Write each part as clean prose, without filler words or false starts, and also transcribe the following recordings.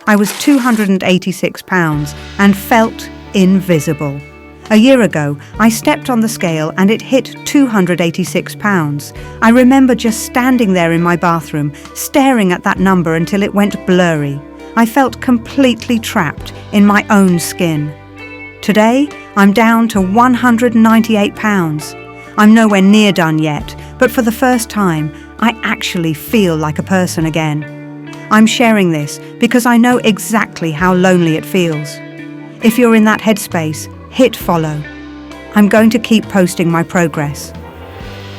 I was 286 pounds and felt invisible. A year ago, I stepped on the scale and it hit 286 pounds. I remember just standing there in my bathroom, staring at that number until it went blurry. I felt completely trapped in my own skin. Today, I'm down to 198 pounds. I'm nowhere near done yet, but for the first time, I actually feel like a person again. I'm sharing this because I know exactly how lonely it feels. If you're in that headspace, hit follow. I'm going to keep posting my progress.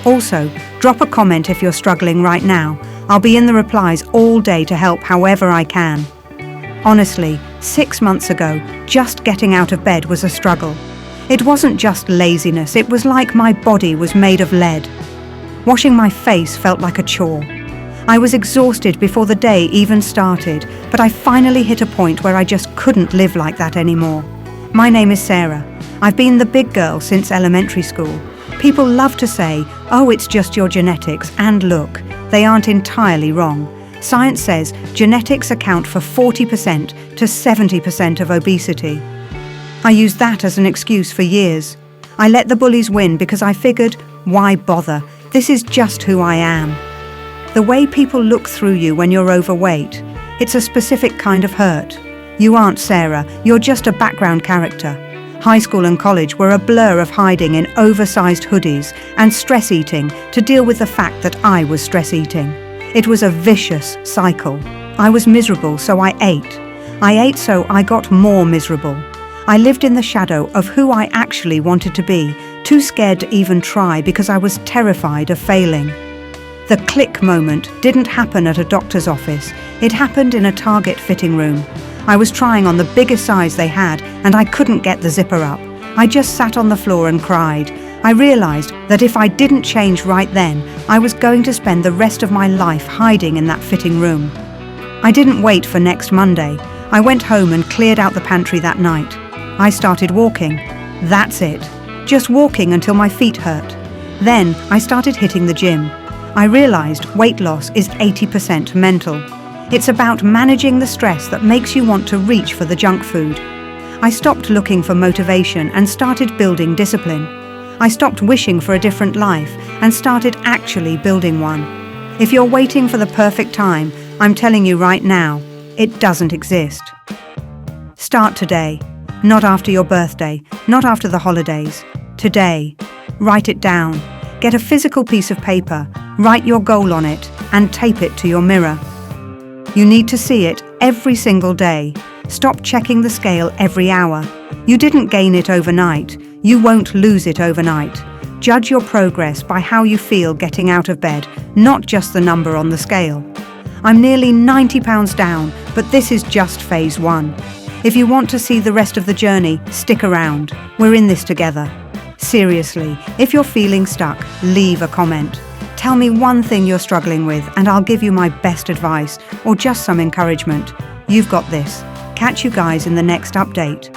Also, drop a comment if you're struggling right now. I'll be in the replies all day to help however I can. Honestly, 6 months ago, just getting out of bed was a struggle. It wasn't just laziness, it was like my body was made of lead. Washing my face felt like a chore. I was exhausted before the day even started, but I finally hit a point where I just couldn't live like that anymore. My name is Sarah. I've been the big girl since elementary school. People love to say, oh, it's just your genetics, and look, they aren't entirely wrong. Science says genetics account for 40% to 70% of obesity. I used that as an excuse for years. I let the bullies win because I figured, why bother? This is just who I am. The way people look through you when you're overweight, it's a specific kind of hurt. You aren't Sarah, you're just a background character. High school and college were a blur of hiding in oversized hoodies and stress eating to deal with the fact that I was stress eating. It was a vicious cycle. I was miserable, so I ate. I ate so I got more miserable. I lived in the shadow of who I actually wanted to be, too scared to even try because I was terrified of failing. The click moment didn't happen at a doctor's office. It happened in a Target fitting room. I was trying on the biggest size they had and I couldn't get the zipper up. I just sat on the floor and cried. I realized that if I didn't change right then, I was going to spend the rest of my life hiding in that fitting room. I didn't wait for next Monday. I went home and cleared out the pantry that night. I started walking. That's it. Just walking until my feet hurt. Then I started hitting the gym. I realized weight loss is 80% mental. It's about managing the stress that makes you want to reach for the junk food. I stopped looking for motivation and started building discipline. I stopped wishing for a different life and started actually building one. If you're waiting for the perfect time, I'm telling you right now, it doesn't exist. Start today. Not after your birthday, not after the holidays. Today. Write it down. Get a physical piece of paper, write your goal on it, and tape it to your mirror. You need to see it every single day. Stop checking the scale every hour. You didn't gain it overnight. You won't lose it overnight. Judge your progress by how you feel getting out of bed, not just the number on the scale. I'm nearly 90 pounds down, but this is just phase 1. If you want to see the rest of the journey, stick around. We're in this together. Seriously, if you're feeling stuck, leave a comment. Tell me one thing you're struggling with and I'll give you my best advice or just some encouragement. You've got this. Catch you guys in the next update.